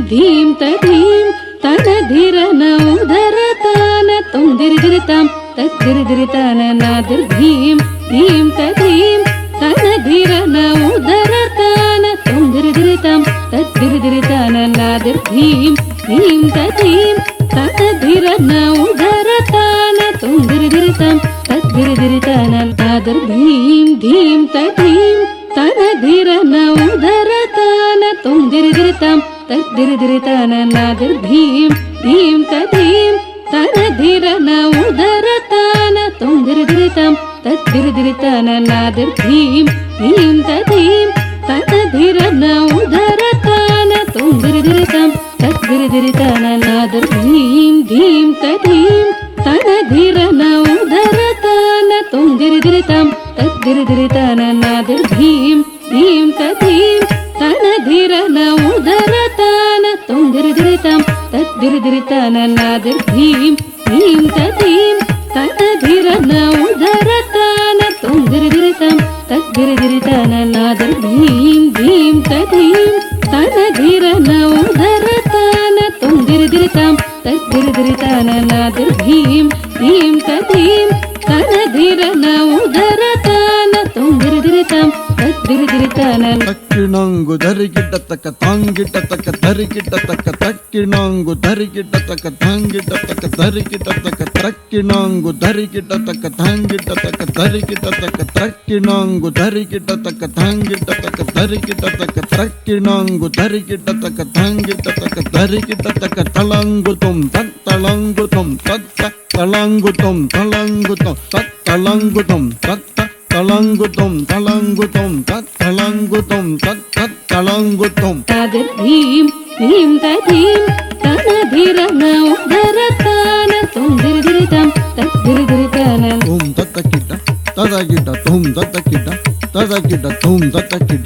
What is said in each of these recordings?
ಧೀಂ ತಧೀಂ ತನಧಿರನ ಉದರತಾನ ತುಂದಿರಿದಿರಿತಾಂ ತದ್ದಿರಿದಿರಿತಾನ ನಾದಿರ್ಧೀಂ ಧೀಂ ತಧೀಂ ತನಧಿರನ ಉದರತಾನ ತುಂದಿರಿದಿರಿತಾಂ ತದ್ದಿರಿದಿರಿತಾನ ನಾದಿರ್ಧೀಂ ಧೀಂ ತಧೀಂ ತನಧಿರನ ಉದರತಾನ ತುಂದಿರಿದಿರಿತಾಂ ತದ್ದಿರಿದಿರಿತಾನ ನಾದಿರ್ಧೀಂ ಧೀಂ ತಧೀಂ ತನಧಿರನ ಉದರತಾನ ತುಂದಿರಿದಿರಿತಾಂ ತದ್ದಿರಿದಿರಿತಾನ ನಾದಿರ್ಧೀಂ ಧೀಂ ತಧೀಂ ತನಧಿರನ ಉದರತಾನ ತುಂದಿರಿದಿರಿತಾಂ ತದ್ದಿರಿದಿರಿತಾನ ನಾದಿರ್ಧೀಂ ಧೀಂ ತಧೀಂ ತನಧಿರನ ಉದರತಾನ ತುಂದಿರಿದಿರಿತಾಂ ತದ್ದಿರಿದಿರಿತಾನ ನಾದಿರ್ಧೀಂ ಧೀಂ ತಧೀಂ ತನಧಿರನ ಉದರತಾನ ತುಂದಿರಿದಿರಿತಾಂ ತದ್ದಿರಿದಿರಿತಾನ ನಾದಿರ್ಧೀಂ ಧೀಂ ತಧೀಂ ತನಧಿರನ ಉದರತಾನ ತುಂದಿರಿದಿರಿತಾಂ ತದ್ದಿರಿದಿರಿತಾನ ನಾದಿರ್ಧೀಂ ಧೀಂ ತಧೀಂ ತನಧಿರನ ಉದರತಾನ ತುಂದಿರಿದಿರಿತಾಂ ತದ್ದಿರಿದಿರಿತಾನ ನಾದಿರ್ಧೀಂ ಧೀಂ ತಧೀಂ ತನಧಿರನ ಉದರತಾನ ತುಂದಿರಿದಿರಿತಾಂ ತದ್ದಿರಿದಿರಿತಾನ ನಾದಿರ್ಧೀಂ ಧೀಂ ತಧೀಂ ತನಧಿರನ ಉದರತಾನ ತುಂದಿರಿದಿರಿತಾಂ ತದ್ದಿರಿದಿರಿತಾನ ತಕ್ಕಿಣಂಗು ಧರಿಗಿಟ್ಟತಕ್ಕ ತಾಂಗಿಟ್ಟತಕ್ಕ ಧರಿಗಿಟ್ಟತಕ್ಕ ತಕ್ಕಿಣಂಗು ಧರಿಗಿಟ್ಟತಕ್ಕ ತಾಂಗಿಟ್ಟತಕ್ಕ ಧರಿಗಿಟ್ಟತಕ್ಕ ತಕ್ಕಿಣಂಗು ಧರಿಗಿಟ್ಟತಕ್ಕ ತಾಂಗಿಟ್ಟತಕ್ಕ ಧರಿಗಿಟ್ಟತಕ್ಕ ತಕ್ಕಿಣಂಗು ಧರಿಗಿಟ್ಟತಕ್ಕ ತಾಂಗಿಟ್ಟತಕ್ಕ ಧರಿಗಿಟ್ಟತಕ್ಕ ತಕ್ಕಿಣಂಗು ಧರಿಗಿಟ್ಟತಕ್ಕ ತಾಂಗಿಟ್ಟತಕ್ಕ ಧರಿಗಿಟ್ಟತಕ್ಕ ತಳಂಗುತುಂ ತತ್ತಳಂಗುತುಂ ತತ್ತ ತಳಂಗುತುಂ ತಳಂಗುತುಂ ತತ್ತಳಂಗುತುಂ ತತ್ತ ತಳಂಗುತುಂ ತಳಂಗುತುಂ ತತ್ತಳಂಗುತುಂ ತತ್ತಳಂಗುತುಂ ನಾದಿರ್ಧೀಂ ಧೀಂ ತಧೀಂ ತನಧಿರನ ಉದರತಾನ ತುಂದಿರಿದಿರಿತಾಂ ತದ್ದಿರಿದಿರಿತಾನ ತುಂ ತತ್ತಕಿಟ ತದಗಿಟ ತುಂ ತತ್ತಕಿಟ ತದಗಿಟ ತುಂ ತತ್ತಕಿಟ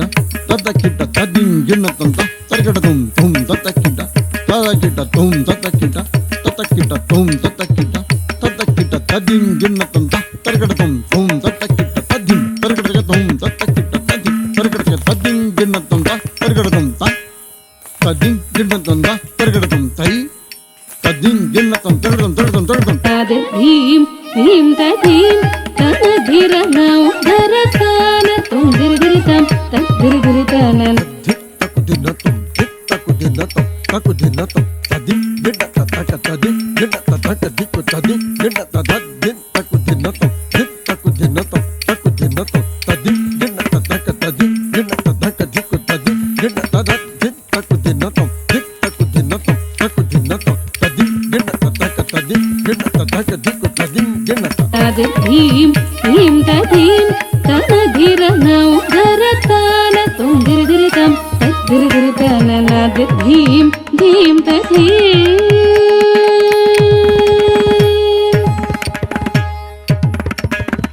ತದಕಿಟ ತದಿಂಗಿನ ತಂತ ತರಗಡ ತುಂ ತುಂ ತತ್ತಕಿಟ ತದಗಿಟ ತುಂ ತತ್ತಕಿಟ ತತ್ತಕಿಟ ತುಂ ತತ್ತಕಿಟ ತದಕಿಟ ತದಿಂಗಿನ ತಂತ ತರಗಡ ತುಂ ತುಂ ತತ್ತಕಿಟ ತದಿಂ ತರಗಡ ತುಂ ತತ್ತಕಿಟ ತದಿಂ ತರಗಡ ತದಿಂಗಿನ ತಂತ ತರಗಡ ತುಂ ತ ತದಿಂಗಿನ ತಂತ ತರಗಡ ತುಂ ತೈ ತದಿಂಗಿನ ತಂತ ತರಗಡ ತರಗಡ ತರಗಡ ನಾದಿರ್ಧೀಂ ಧೀಂ ತಧೀಂ ತನಧಿರನ ಉದರತಾನ ತುಂದಿರಿದಿರಿತಾಂ ತದ್ದಿರಿದಿರಿತಾನ ನಾದಿರ್ಧೀಂ ಧೀಂ ತಧೀಂ ತನಧಿರನ ಉದರತಾನ ತುಂದಿರಿದಿರಿತಾಂ ತದ್ದಿರಿದಿರಿತಾನ ನಾದಿರ್ಧೀಂ ಧೀಂ ತಧೀಂ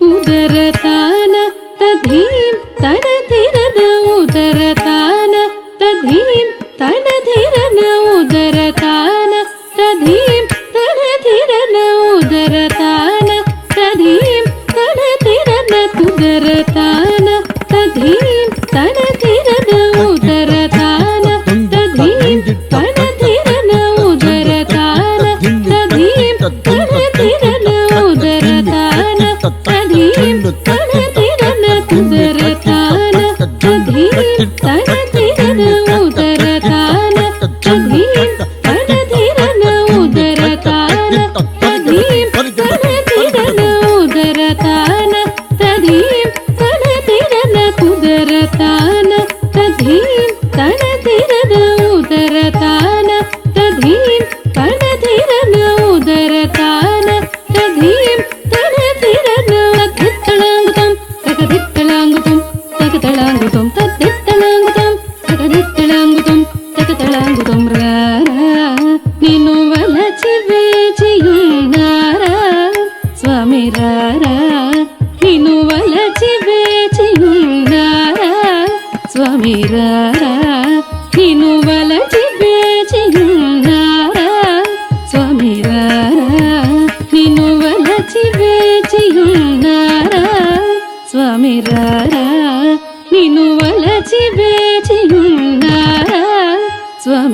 ಉದರತಾನ ತಧೀಂ ತನಧಿರನ ಉದರತಾನ ತಧೀಂ ತನಧಿರನ ಉದರತಾನ ತಧೀಂ ತನಧಿರನ ಉದರತಾನ ತಧೀಂ ತನಧಿರನ ಉದರತಾನ ತಧೀಂ ತನಧಿರನ ಉದರತಾನ ತಧೀಂ ತನಧಿರನ ಉದರತಾನ ತಧೀಂ ತನಧಿರನ ಉದರತಾನ ತಧೀಂ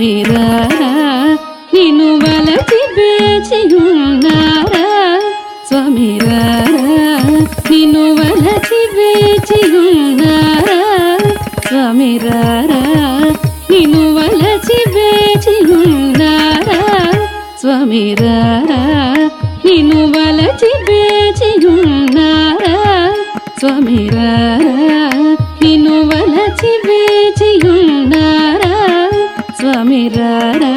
స్వామి రారా నిన్ను వలచి వేచియున్నారా స్వామి రారా నిన్ను వలచి వేచియున్నారా స్వామి రారా నిన్ను వలచి వేచియున్నారా స్వామి రారా నిన్ను వలచి వేచియున్నారా స్వామి రారా నిన్ను వలచి వేచియున్నారా స్వామి రారా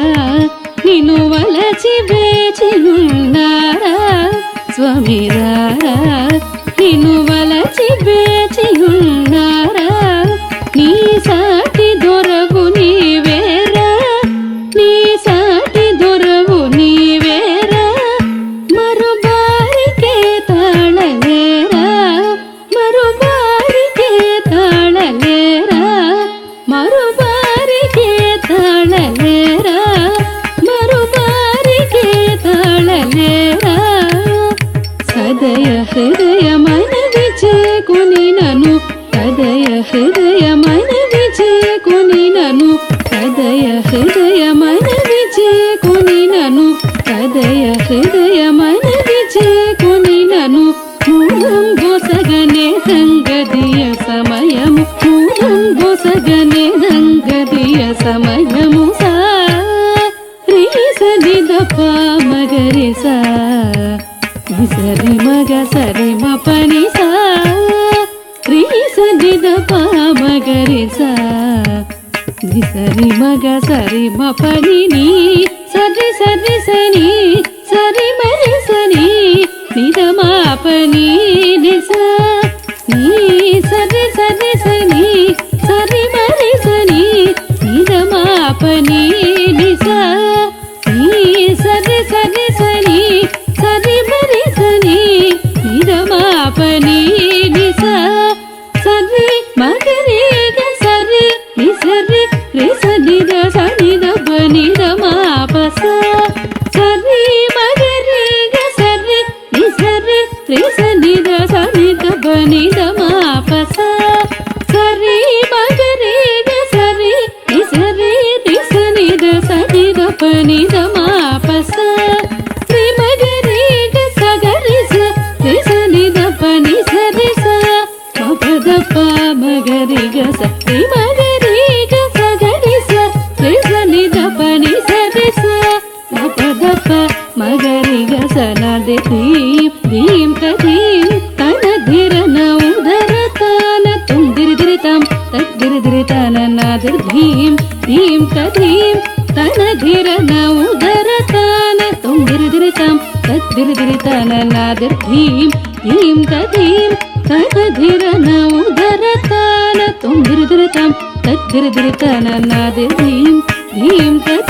నిన్ను వలచి వేచియున్నారా స్వామి రారా నిన్ను వలచి వేచియున్నారా నీ సాటి దొరవు నీవేరా నీ సాటి దొరవు నీవేరా మరుబారికే తాళలేరా మరుబారికే తాళలేరా మరుబారికే తాళలేరా మరుబారికే తాళలేరా సదయ హృదయ మనవి చేకుని నను సదయ హృదయ మనవి చేకుని నను సదయ హృదయ మనవి చేకుని నను సదయ హృదయ మనవి చేకుని నను మూలం గోసగనే సంగదియ సమయము మూలం గోసగనే సంగదియ సమయము సా రీ సది దప మగరి సా సరి మగ సరి మ పని సా రీ సది దప మగరి సా సరి మగ సరి మ పని నీ సరి సరి సని సరి మరి సని నిద మా పని నిస నీ సరి సరి సని సరి మరి సని నిద మా పని నిస నీ సరి సరి సని సరి మరి సని నిద మా పని నిస సరి మగరి గ సరి ని సరి రి సని ద సని ద పని ద మా పస సరి మగరి గ సరి ని సరి రి సని ద సని ద పని ద మా పస సరి మగరి గ సరి ని సరి రి సని ద సని ద పని ద మా పస శ్రీ మగరి గ సగరి స రి సని ద పని సరి స మగ ప మగరి గ స రి మగరి గ సగరి స రి సని ద పని సరి స మగ ప మగరి గ స న ది భీం తదీం తన ధిరన ఉదర తాన తుం దిరి దిరి తం తద్దిరి దిరి తన నాదిర్ భీం భీం తదీం తన ధిరన ఉదర తాన తుం దిరి దిరి తం తద్దిరి దిరి తన నాదిర్ భీం భీం తదీం తన ధిరన ఉదర తాన తుం దిరి దిరి తం తద్దిరి దిరి తన నాదిర్ భీం భీం తదీం